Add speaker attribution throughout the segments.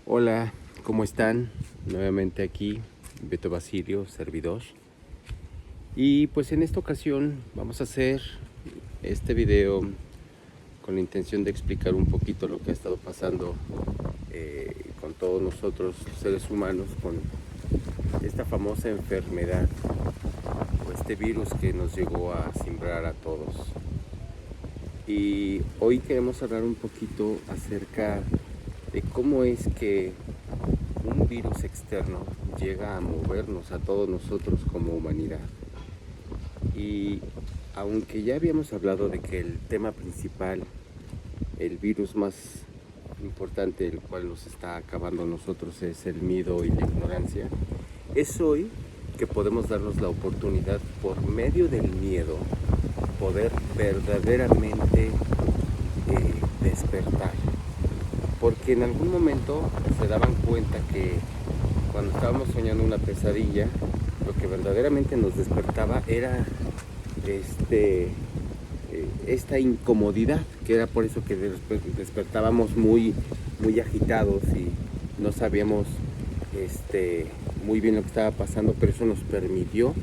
Speaker 1: Hola, ¿cómo están? Nuevamente aquí, Beto Basilio, servidor. Y pues en esta ocasión vamos a hacer este video con la intención de explicar un poquito lo que ha estado pasando con todos nosotros, seres humanos, con esta famosa enfermedad o este virus que nos llegó a simbrar a todos. Y hoy queremos hablar un poquito acerca de cómo es que un virus externo llega a movernos a todos nosotros como humanidad. Y aunque ya habíamos hablado de que el tema principal, el virus más importante, el cual nos está acabando a nosotros, es el miedo y la ignorancia, es hoy que podemos darnos la oportunidad, por medio del miedo, poder verdaderamente despertar. Porque en algún momento se daban cuenta que cuando estábamos soñando una pesadilla, lo que verdaderamente nos despertaba era esta incomodidad, que era por eso que despertábamos muy agitados y no sabíamos muy bien lo que estaba pasando, pero eso nos permitió,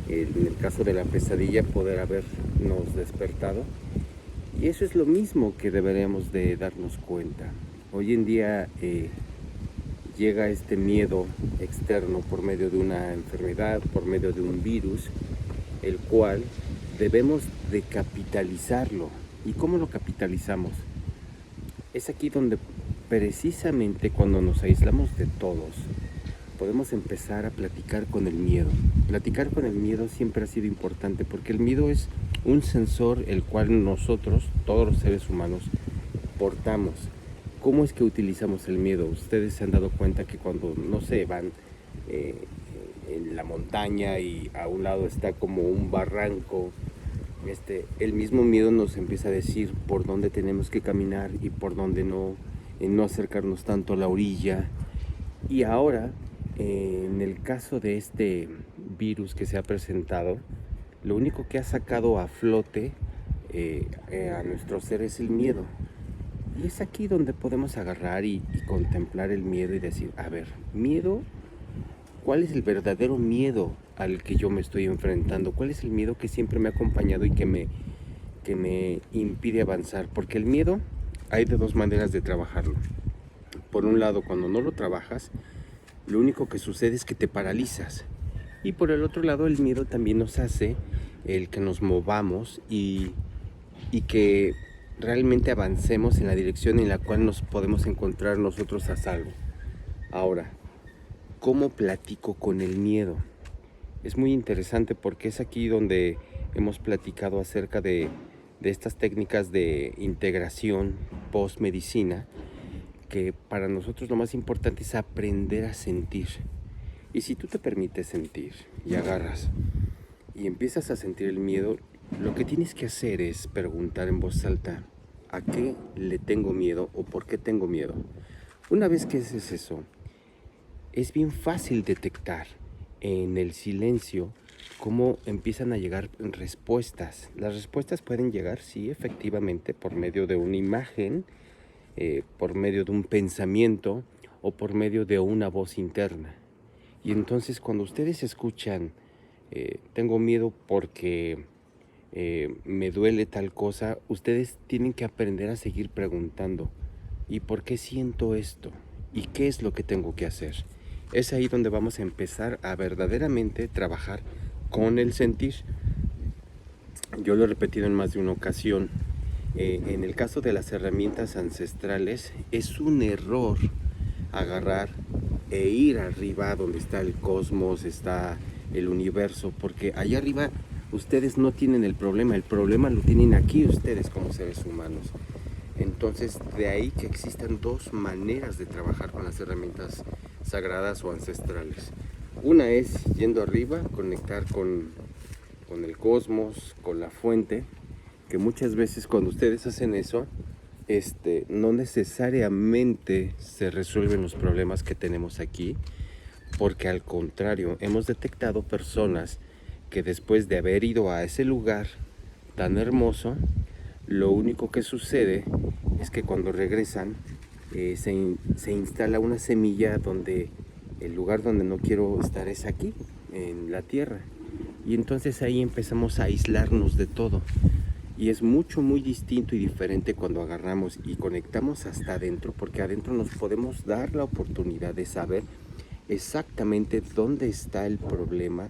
Speaker 1: en el caso de la pesadilla, poder habernos despertado. Y eso es lo mismo que deberíamos de darnos cuenta. Hoy en día llega este miedo externo por medio de una enfermedad, por medio de un virus, el cual debemos de capitalizarlo. ¿Y cómo lo capitalizamos? Es aquí donde precisamente cuando nos aislamos de todos, podemos empezar a platicar con el miedo. Platicar con el miedo siempre ha sido importante porque el miedo es un sensor el cual nosotros, todos los seres humanos, portamos. ¿Cómo es que utilizamos el miedo? Ustedes se han dado cuenta que cuando, no sé, van en la montaña y a un lado está como un barranco, el mismo miedo nos empieza a decir por dónde tenemos que caminar y por dónde no, no acercarnos tanto a la orilla. Y ahora, en el caso de este virus que se ha presentado, lo único que ha sacado a flote a nuestro ser es el miedo. Y es aquí donde podemos agarrar y contemplar el miedo y decir, a ver, miedo, ¿cuál es el verdadero miedo al que yo me estoy enfrentando? ¿Cuál es el miedo que siempre me ha acompañado y que me impide avanzar? Porque el miedo hay de dos maneras de trabajarlo. Por un lado, cuando no lo trabajas, lo único que sucede es que te paralizas. Y por el otro lado, el miedo también nos hace el que nos movamos y que realmente avancemos en la dirección en la cual nos podemos encontrar nosotros a salvo. Ahora, ¿cómo platico con el miedo? Es muy interesante porque es aquí donde hemos platicado acerca de estas técnicas de integración post-medicina, que para nosotros lo más importante es aprender a sentir. Y si tú te permites sentir y agarras y empiezas a sentir el miedo, lo que tienes que hacer es preguntar en voz alta, ¿a qué le tengo miedo o por qué tengo miedo? Una vez que haces eso, es bien fácil detectar en el silencio cómo empiezan a llegar respuestas. Las respuestas pueden llegar, sí, efectivamente, por medio de una imagen, por medio de un pensamiento o por medio de una voz interna. Y entonces cuando ustedes escuchan, tengo miedo porque me duele tal cosa, ustedes tienen que aprender a seguir preguntando, ¿y por qué siento esto? ¿Y qué es lo que tengo que hacer? Es ahí donde vamos a empezar a verdaderamente trabajar con el sentir. Yo lo he repetido en más de una ocasión. En el caso de las herramientas ancestrales, es un error agarrar e ir arriba donde está el cosmos, está el universo, porque allá arriba ustedes no tienen el problema lo tienen aquí ustedes como seres humanos. Entonces, de ahí que existan dos maneras de trabajar con las herramientas sagradas o ancestrales. Una es yendo arriba, conectar con el cosmos, con la fuente, que muchas veces cuando ustedes hacen eso, no necesariamente se resuelven los problemas que tenemos aquí, porque al contrario, hemos detectado personas que después de haber ido a ese lugar tan hermoso, lo único que sucede es que cuando regresan se instala una semilla donde el lugar donde no quiero estar es aquí, en la tierra. Y entonces ahí empezamos a aislarnos de todo. Y es muy distinto y diferente cuando agarramos y conectamos hasta adentro, porque adentro nos podemos dar la oportunidad de saber exactamente dónde está el problema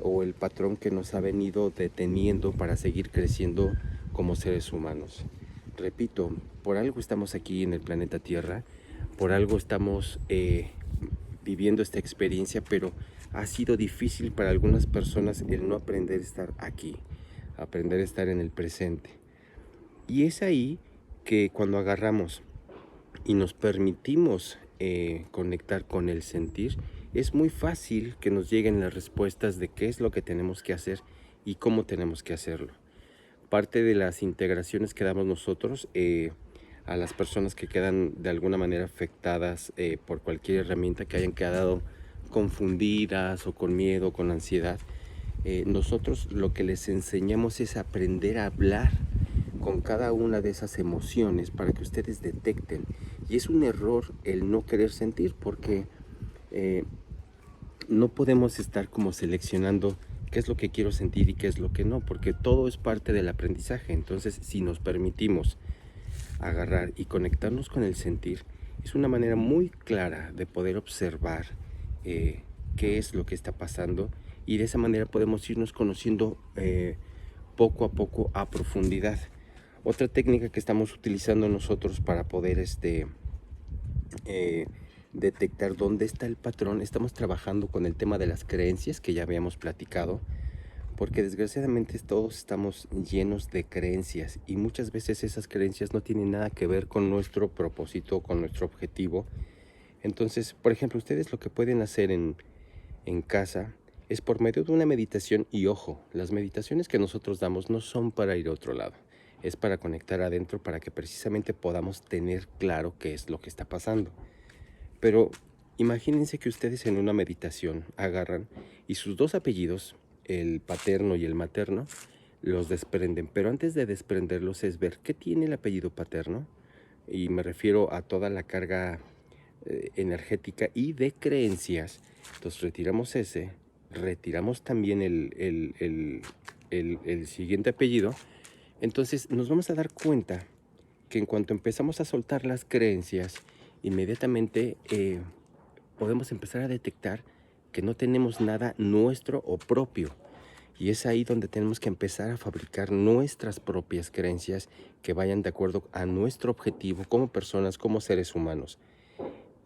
Speaker 1: o el patrón que nos ha venido deteniendo para seguir creciendo como seres humanos. Repito, por algo estamos aquí en el planeta Tierra, por algo estamos viviendo esta experiencia, pero ha sido difícil para algunas personas el no aprender a estar aquí, aprender a estar en el presente. Y es ahí que cuando agarramos y nos permitimos conectar con el sentir, es muy fácil que nos lleguen las respuestas de qué es lo que tenemos que hacer y cómo tenemos que hacerlo. Parte de las integraciones que damos nosotros a las personas que quedan de alguna manera afectadas por cualquier herramienta, que hayan quedado confundidas o con miedo, con ansiedad, nosotros lo que les enseñamos es aprender a hablar con cada una de esas emociones para que ustedes detecten. Y es un error el no querer sentir, porque no podemos estar como seleccionando qué es lo que quiero sentir y qué es lo que no, porque todo es parte del aprendizaje. Entonces, si nos permitimos agarrar y conectarnos con el sentir, es una manera muy clara de poder observar qué es lo que está pasando, y de esa manera podemos irnos conociendo poco a poco a profundidad. Otra técnica que estamos utilizando nosotros para poder detectar dónde está el patrón, estamos trabajando con el tema de las creencias que ya habíamos platicado, porque desgraciadamente todos estamos llenos de creencias y muchas veces esas creencias no tienen nada que ver con nuestro propósito, con nuestro objetivo. Entonces, por ejemplo, ustedes lo que pueden hacer en casa es por medio de una meditación. Y ojo, las meditaciones que nosotros damos no son para ir a otro lado, es para conectar adentro, para que precisamente podamos tener claro qué es lo que está pasando. Pero imagínense que ustedes en una meditación agarran y sus dos apellidos, el paterno y el materno, los desprenden. Pero antes de desprenderlos es ver qué tiene el apellido paterno, y me refiero a toda la carga energética y de creencias. Entonces retiramos ese, retiramos también el siguiente apellido. Entonces nos vamos a dar cuenta que en cuanto empezamos a soltar las creencias, inmediatamente podemos empezar a detectar que no tenemos nada nuestro o propio. Y es ahí donde tenemos que empezar a fabricar nuestras propias creencias que vayan de acuerdo a nuestro objetivo como personas, como seres humanos.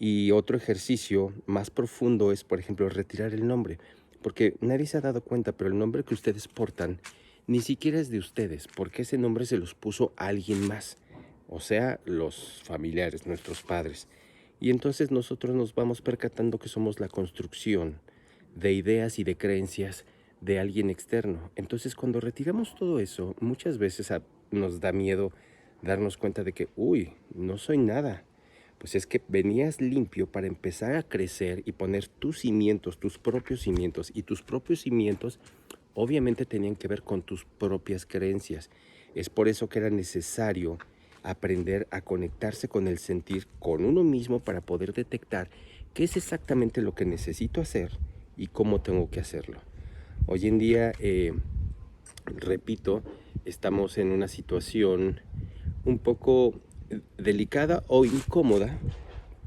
Speaker 1: Y otro ejercicio más profundo es, por ejemplo, retirar el nombre. Porque nadie se ha dado cuenta, pero el nombre que ustedes portan ni siquiera es de ustedes, porque ese nombre se los puso alguien más. O sea, los familiares, nuestros padres. Y entonces nosotros nos vamos percatando que somos la construcción de ideas y de creencias de alguien externo. Entonces, cuando retiramos todo eso, muchas veces nos da miedo darnos cuenta de que, uy, no soy nada. Pues es que venías limpio para empezar a crecer y poner tus cimientos, tus propios cimientos. Y tus propios cimientos obviamente tenían que ver con tus propias creencias. Es por eso que era necesario aprender a conectarse con el sentir, con uno mismo, para poder detectar qué es exactamente lo que necesito hacer y cómo tengo que hacerlo. Hoy en día, repito, estamos en una situación un poco delicada o incómoda,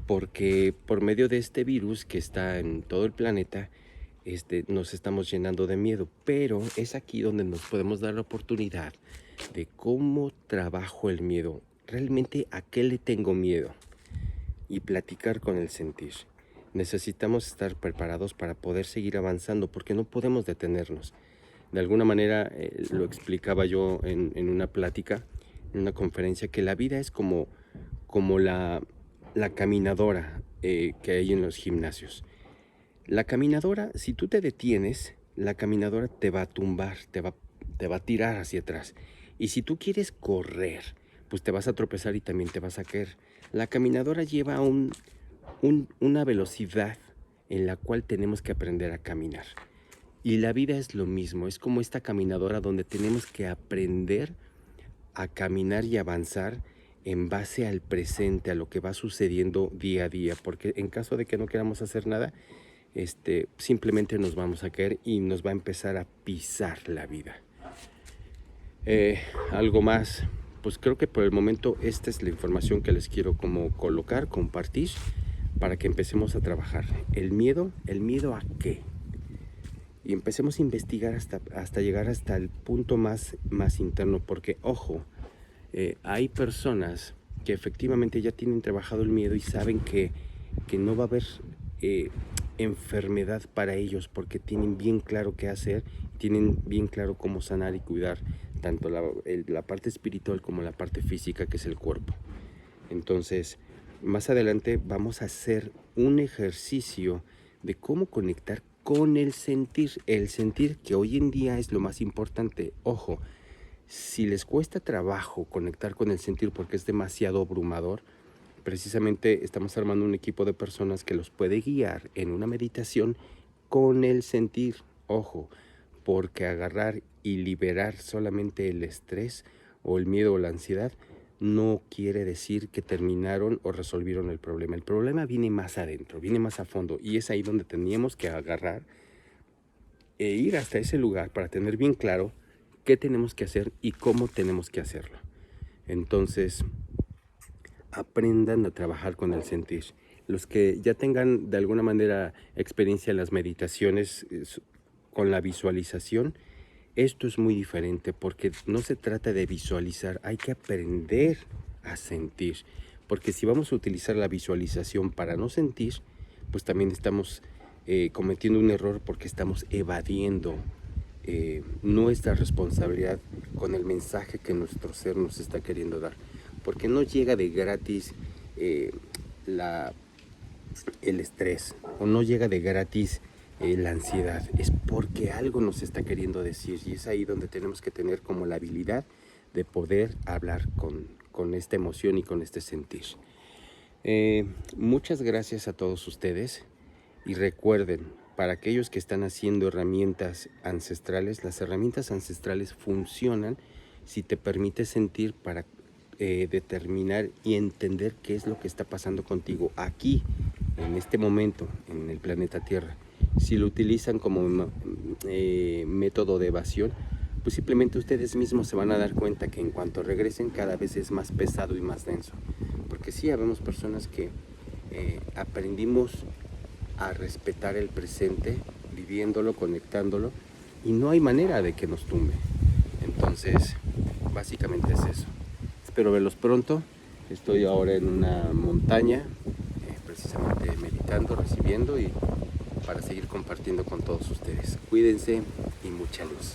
Speaker 1: porque por medio de este virus que está en todo el planeta, nos estamos llenando de miedo. Pero es aquí donde nos podemos dar la oportunidad de cómo trabajo el miedo, realmente a qué le tengo miedo, y platicar con el sentir. Necesitamos estar preparados para poder seguir avanzando, porque no podemos detenernos. De alguna manera lo explicaba yo en una plática, en una conferencia, que la vida es como la caminadora que hay en los gimnasios. La caminadora, si tú te detienes, la caminadora te va a tumbar, te va a tirar hacia atrás. Y si tú quieres correr, pues te vas a tropezar y también te vas a caer. La caminadora lleva una velocidad en la cual tenemos que aprender a caminar. Y la vida es lo mismo, es como esta caminadora donde tenemos que aprender a caminar y avanzar en base al presente, a lo que va sucediendo día a día, porque en caso de que no queramos hacer nada, simplemente nos vamos a caer y nos va a empezar a pisar la vida. Algo más, pues creo que por el momento esta es la información que les quiero como colocar, compartir, para que empecemos a trabajar. ¿El miedo a qué? Y empecemos a investigar hasta llegar hasta el punto más interno, porque ojo, hay personas que efectivamente ya tienen trabajado el miedo y saben que no va a haber enfermedad para ellos, porque tienen bien claro qué hacer, tienen bien claro cómo sanar y cuidar tanto la parte espiritual como la parte física, que es el cuerpo. Entonces, más adelante vamos a hacer un ejercicio de cómo conectar con el sentir que hoy en día es lo más importante. Ojo, si les cuesta trabajo conectar con el sentir porque es demasiado abrumador, precisamente estamos armando un equipo de personas que los puede guiar en una meditación con el sentir. Ojo, porque agarrar y liberar solamente el estrés o el miedo o la ansiedad no quiere decir que terminaron o resolvieron el problema. El problema viene más adentro, viene más a fondo, y es ahí donde teníamos que agarrar e ir hasta ese lugar para tener bien claro qué tenemos que hacer y cómo tenemos que hacerlo. Entonces, aprendan a trabajar con el sentir. Los que ya tengan de alguna manera experiencia en las meditaciones con la visualización, esto es muy diferente, porque no se trata de visualizar, hay que aprender a sentir. Porque si vamos a utilizar la visualización para no sentir, pues también estamos cometiendo un error, porque estamos evadiendo nuestra responsabilidad con el mensaje que nuestro ser nos está queriendo dar. Porque no llega de gratis el estrés, o no llega de gratis la ansiedad, es porque algo nos está queriendo decir, y es ahí donde tenemos que tener como la habilidad de poder hablar con esta emoción y con este sentir. Muchas gracias a todos ustedes, y recuerden, para aquellos que están haciendo herramientas ancestrales, las herramientas ancestrales funcionan si te permites sentir para determinar y entender qué es lo que está pasando contigo aquí, en este momento, en el planeta Tierra. Si lo utilizan como método de evasión, pues simplemente ustedes mismos se van a dar cuenta que en cuanto regresen cada vez es más pesado y más denso. Porque sí, habemos personas que aprendimos a respetar el presente, viviéndolo, conectándolo, y no hay manera de que nos tumbe. Entonces, básicamente es eso. Espero verlos pronto. Estoy ahora en una montaña, precisamente meditando, recibiendo, y para seguir compartiendo con todos ustedes. Cuídense y mucha luz.